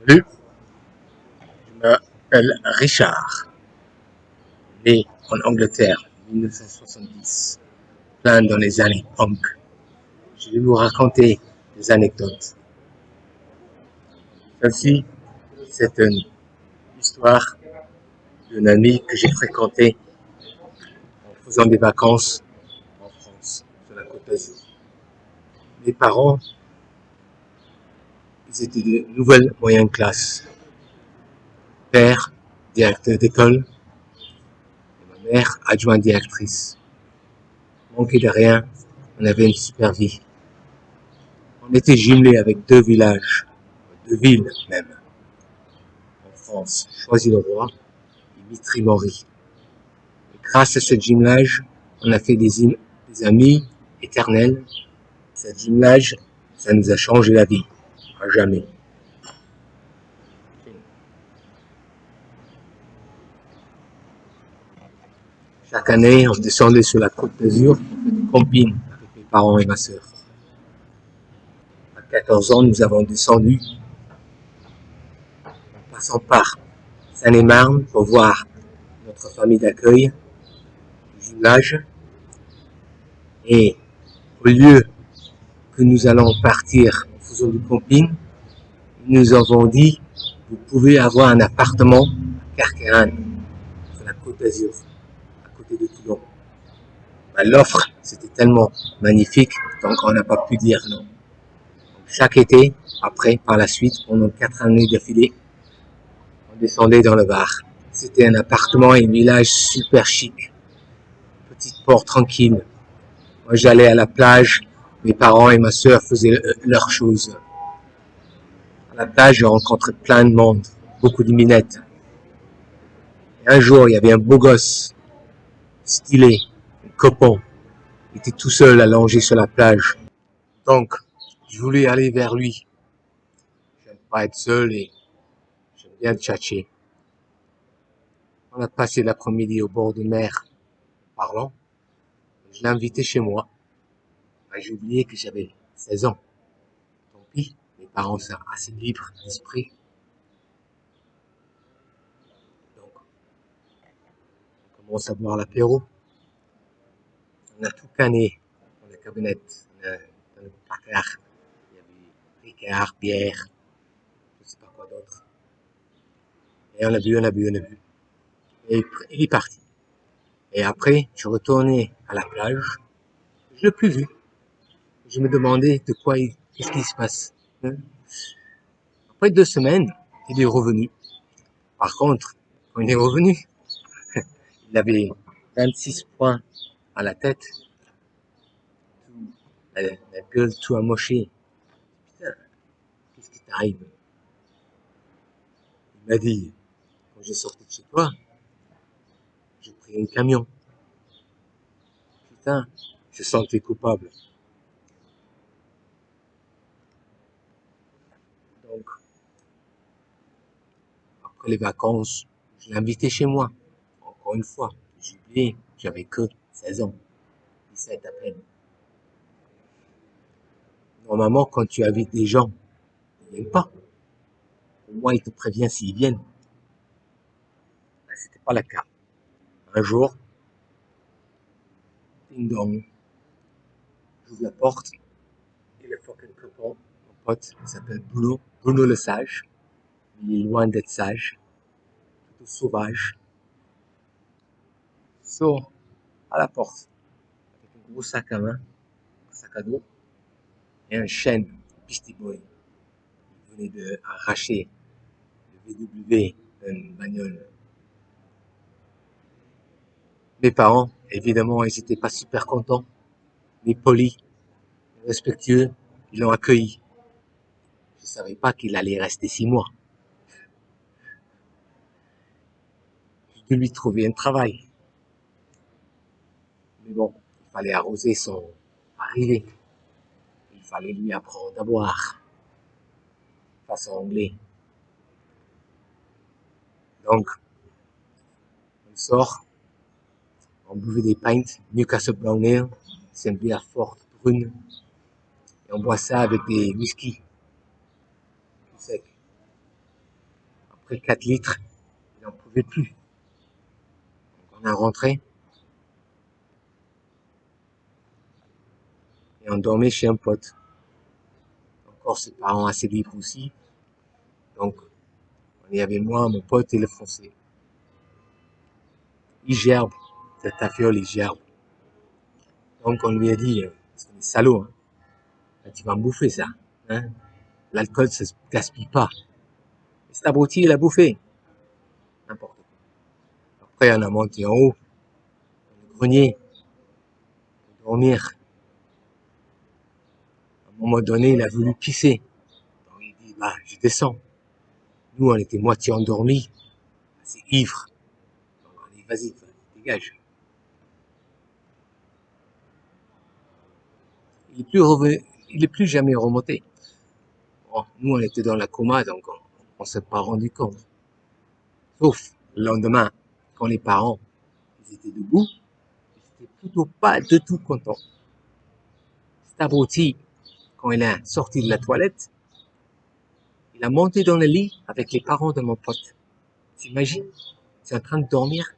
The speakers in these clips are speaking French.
Salut, je m'appelle Richard, né en Angleterre en 1970, plein dans les années punk. Je vais vous raconter des anecdotes. Celle-ci, c'est une histoire d'un ami que j'ai fréquenté en faisant des vacances en France, sur la Côte d'Azur. Mes parents, ils étaient de nouvelle moyenne classe. Père, directeur d'école, et ma mère, adjointe directrice. Manqué de rien, on avait une super vie. On était jumelés avec deux villages, deux villes même, en France, Choisy-le-Roi et Mitry-Mory. Grâce à ce jumelage, on a fait des amis éternels. Ce jumelage, ça nous a changé la vie, à jamais. Chaque année, on descendait sur la Côte d'Azur, on fait des campings avec mes parents et ma sœur. À 14 ans, nous avons descendu, en passant par Seine-et-Marne pour voir notre famille d'accueil, du jumelage. Et au lieu que nous allons partir en faisant du camping, nous avons dit, vous pouvez avoir un appartement à Carqueiranne, sur la Côte d'Azur, à côté de Toulon. L'offre, c'était tellement magnifique, donc on n'a pas pu dire non. Donc, chaque été, après, par la suite, pendant 4 années d'affilée, on descendait dans le Var. C'était un appartement et un village super chic, petite port tranquille. Moi, j'allais à la plage, mes parents et ma sœur faisaient leurs choses. À la plage, j'ai rencontré plein de monde, beaucoup de minettes. Et un jour, il y avait un beau gosse, stylé, un copain. Il était tout seul allongé sur la plage. Donc, je voulais aller vers lui. J'aime pas être seul et j'aime bien tchatcher. On a passé l'après-midi au bord de mer, parlant. Je l'ai invité chez moi. J'ai oublié que j'avais 16 ans. Tant pis, mes parents sont assez libres d'esprit. Donc, on commence à boire l'apéro. On a tout canné dans la camionnette, dans le placard. Il y avait Ricard, bière, je sais pas quoi d'autre. Et on a bu. Et il est parti. Et après, je retournais à la plage. Je l'ai plus vu. Je me demandais qu'est-ce qui se passe. Après 2 semaines, il est revenu. Par contre, quand il est revenu, il avait 26 points à la tête, la gueule tout amochée. Putain, qu'est-ce qui t'arrive? Il m'a dit, quand j'ai sorti de chez toi, j'ai pris un camion. Putain, je sentais coupable. Donc, après les vacances, je l'ai invité chez moi. Encore une fois, j'ai oublié, j'avais que 16 ans, 17 à peine. Normalement, quand tu invites des gens, ils viennent pas. Au moins, ils te préviennent s'ils viennent. C'était pas le cas. Un jour, ding dong, j'ouvre la porte, et le fucking copain, mon pote, il s'appelle Bruno le Sage. Il est loin d'être sage, plutôt sauvage. Sort à la porte, avec un gros sac à main, un sac à dos, et un chêne, Beastie Boy. Il venait d'arracher le VW d'une bagnole. Mes parents, évidemment, ils étaient pas super contents, mais polis, respectueux, ils l'ont accueilli. Je savais pas qu'il allait rester 6 mois. J'ai dû lui trouver un travail. Mais bon, il fallait arroser son arrivée. Il fallait lui apprendre à boire, façon anglais. Donc, on sort, on buvait des pints, Newcastle Brown Ale, c'est une bière forte, brune, et on boit ça avec des whisky, sec. Après 4 litres, il n'en pouvait plus. Donc on a rentré et on dormait chez un pote. Encore ses parents assez libres aussi. Donc on y avait moi, mon pote et le français. Il gerbe, cette tafiole, il gerbe. Donc on lui a dit, parce qu'on est salaud, hein, tu vas me bouffer ça. Hein. L'alcool, ça se gaspille pas. Et cet abruti, il a bouffé. N'importe quoi. Après, on a monté en haut, dans le grenier, pour dormir. À un moment donné, il a voulu pisser. Donc il dit, bah, je descends. Nous, on était moitié endormis, assez ivres. Donc on dit, vas-y, dégage. Il est plus jamais remonté. Bon, nous, on était dans la coma, donc on s'est pas rendu compte. Sauf le lendemain, quand les parents, ils étaient debout, ils étaient plutôt pas du tout contents. Cet abruti, quand il est sorti de la toilette, il a monté dans le lit avec les parents de mon pote. T'imagines? C'est en train de dormir,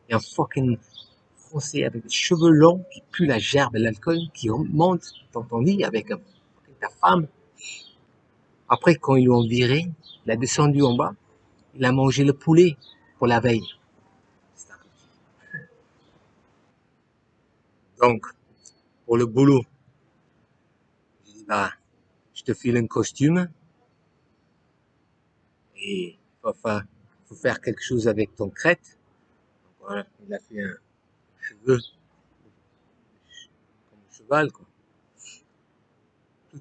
et un fucking français avec des cheveux longs qui pue la gerbe et l'alcool qui monte dans ton lit avec ta femme. Après, quand ils l'ont viré, il a descendu en bas, il a mangé le poulet pour la veille. Donc, pour le boulot, j'ai dit, bah, je te file un costume et faut faire quelque chose avec ton crête. Donc, voilà, il a fait un cheveu comme un cheval, quoi.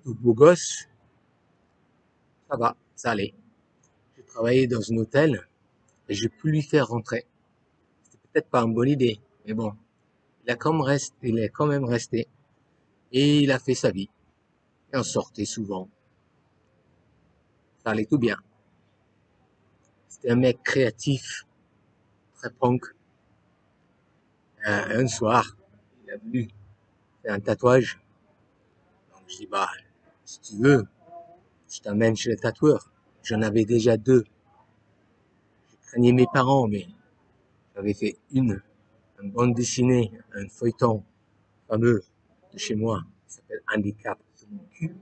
Tout beau gosse, ça va, ça allait. J'ai travaillé dans un hôtel et j'ai pu lui faire rentrer. C'était peut-être pas une bonne idée, mais bon, il est quand même resté et il a fait sa vie. Et on sortait souvent. Ça allait tout bien. C'était un mec créatif, très punk. Un soir, il a voulu faire un tatouage. Donc je dis, bah, si tu veux, je t'emmène chez le tatoueur. J'en avais déjà 2. Je craignais mes parents, mais j'avais fait une bande dessinée, un feuilleton fameux de chez moi, qui s'appelle Handicap sur mon cul.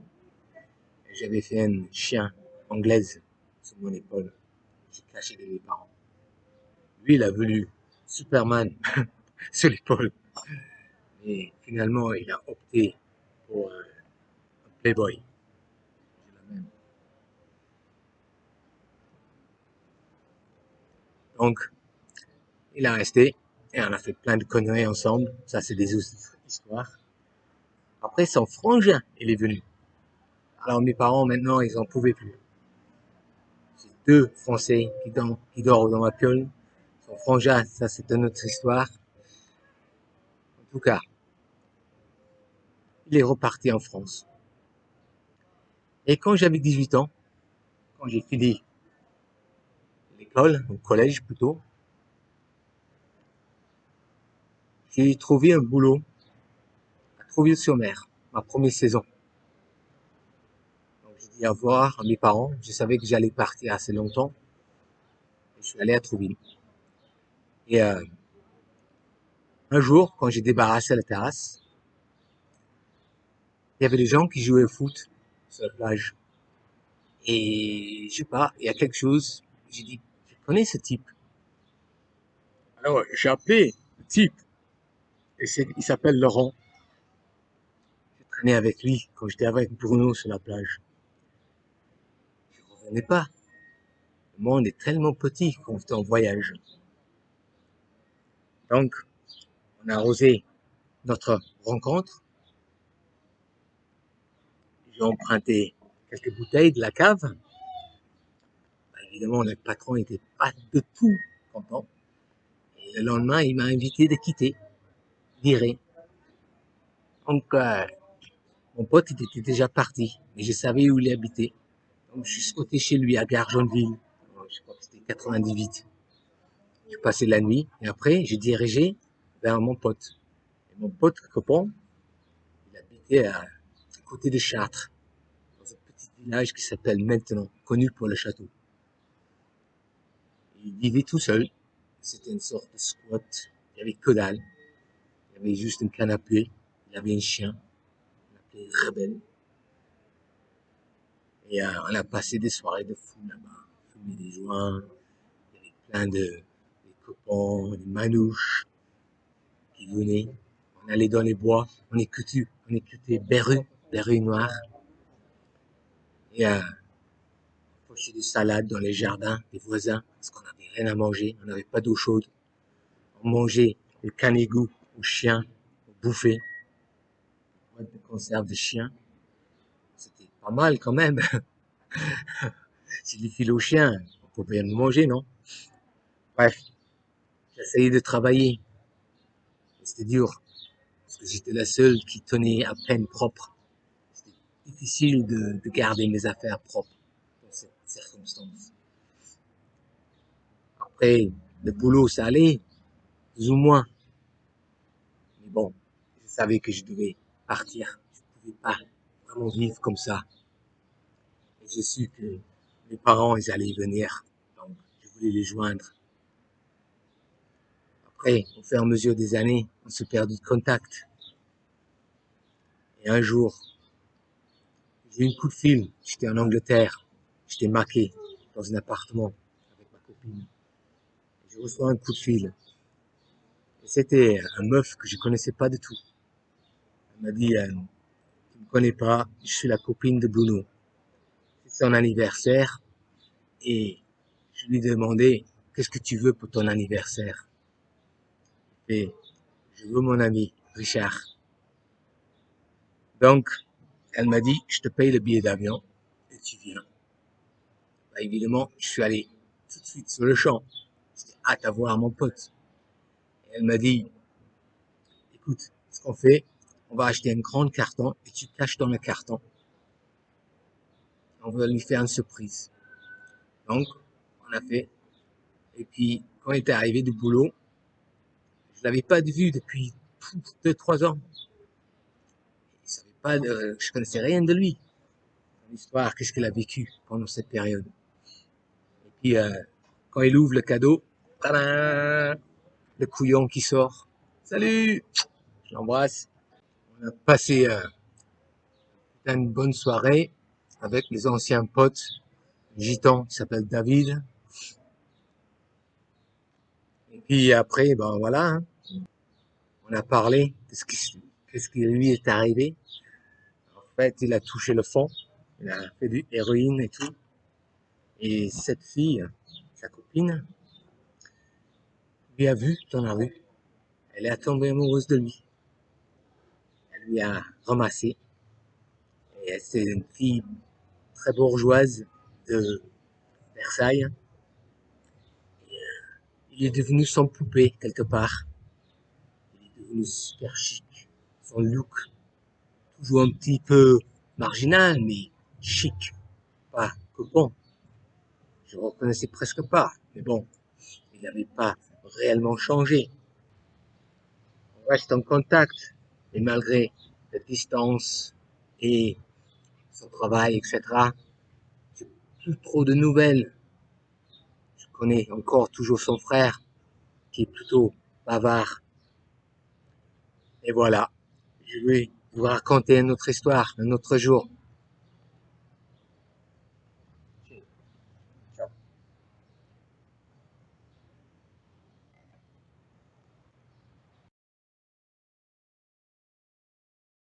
Et j'avais fait un chien anglaise sur mon épaule. J'ai caché de mes parents. Lui, il a voulu Superman sur l'épaule. Et finalement, il a opté pour un Playboy. Donc, il a resté et on a fait plein de conneries ensemble. Ça, c'est des histoires. Après, son frangin, il est venu. Alors, mes parents, maintenant, ils en pouvaient plus. C'est 2 Français qui dorment dans ma piole. Son frangin, ça, c'est une autre histoire. En tout cas, il est reparti en France. Et quand j'avais 18 ans, quand j'ai fini l'école, au collège plutôt, j'ai trouvé un boulot à Trouville-sur-Mer, ma première saison. Donc j'ai dit au revoir à mes parents. Je savais que j'allais partir assez longtemps. Et je suis allé à Trouville. Et un jour, quand j'ai débarrassé la terrasse, il y avait des gens qui jouaient au foot sur la plage. Et je sais pas, il y a quelque chose. J'ai dit, je connais ce type. Alors j'ai appelé le type. Et il s'appelle Laurent. Je traînais avec lui quand j'étais avec Bruno sur la plage. Je ne revenais pas. Le monde est tellement petit quand on est en voyage. Donc, on a arrosé notre rencontre. J'ai emprunté quelques bouteilles de la cave. Bah, évidemment, le patron n'était pas de tout content. Et le lendemain, il m'a invité de quitter, viré. Donc, mon pote, il était déjà parti, mais je savais où il habitait. Donc, je suis sauté chez lui à Gargenville. Je crois que c'était 98. J'ai passé la nuit et après, j'ai dirigé vers mon pote. Et mon pote, copain, il habitait à côté de Chartres, dans un petit village qui s'appelle maintenant, connu pour le château. Il vivait tout seul. C'était une sorte de squat. Il n'y avait que dalle. Il y avait juste un canapé. Il avait un chien. On l'appelait Rebelle. Et on a passé des soirées de fou là-bas. On fumait des joints. Il y avait plein de des copains, des manouches qui venaient. On allait dans les bois. On écoutait Beru Noir. Et on faisait des salades dans les jardins des voisins parce qu'on n'avait rien à manger. On n'avait pas d'eau chaude. On mangeait le canigou aux chiens, on bouffait. Boîte de conserve de chiens. C'était pas mal quand même. Si les file aux chiens, on pouvait bien manger, non? Bref, j'essayais de travailler. C'était dur, parce que j'étais la seule qui tenait à peine propre. C'était difficile de garder mes affaires propres dans cette circonstance. Après, le boulot, ça allait, plus ou moins. Mais bon, je savais que je devais partir. Je ne pouvais pas vraiment vivre comme ça. Et je su que mes parents, ils allaient venir. Donc, je voulais les joindre. Après, au fur et à mesure des années, on se perdit de contact. Et un jour, j'ai eu un coup de fil. J'étais en Angleterre. J'étais maqué dans un appartement avec ma copine. Et je reçois un coup de fil. Et c'était un meuf que je connaissais pas du tout. Elle m'a dit, tu me connais pas, je suis la copine de Bruno. C'est son anniversaire. Et je lui ai demandé, qu'est-ce que tu veux pour ton anniversaire? Et je veux mon ami, Richard. Donc, elle m'a dit, je te paye le billet d'avion et tu viens. Bah, évidemment, je suis allé tout de suite sur le champ. J'étais hâte à voir mon pote. Et elle m'a dit, écoute, ce qu'on fait, on va acheter un grand carton et tu caches dans le carton. On va lui faire une surprise. Donc, on a fait. Et puis, quand il était arrivé du boulot, je l'avais pas vu depuis 2, 3 ans. Il savait pas, je connaissais rien de lui. L'histoire, qu'est-ce qu'il a vécu pendant cette période. Et puis, quand il ouvre le cadeau, tadam, le couillon qui sort. Salut! Je l'embrasse. On a passé une bonne soirée avec les anciens potes gitans qui s'appellent David. Et puis après, ben voilà, hein, on a parlé de qu'est-ce qui lui est arrivé. En fait, il a touché le fond, il a fait du héroïne et tout. Et cette fille, sa copine, lui a vu dans la rue. Elle est tombée amoureuse de lui. Elle lui a ramassé. Et c'est une fille très bourgeoise de Versailles. Il est devenu son poupée quelque part. Il est devenu super chic. Son look, toujours un petit peu marginal, mais chic. Pas que bon. Je ne reconnaissais presque pas. Mais bon, il n'avait pas réellement changé. On reste en contact. Et malgré la distance et son travail, etc., j'ai plus trop de nouvelles. Je connais encore toujours son frère, qui est plutôt bavard. Et voilà. Je vais vous raconter une autre histoire, un autre jour.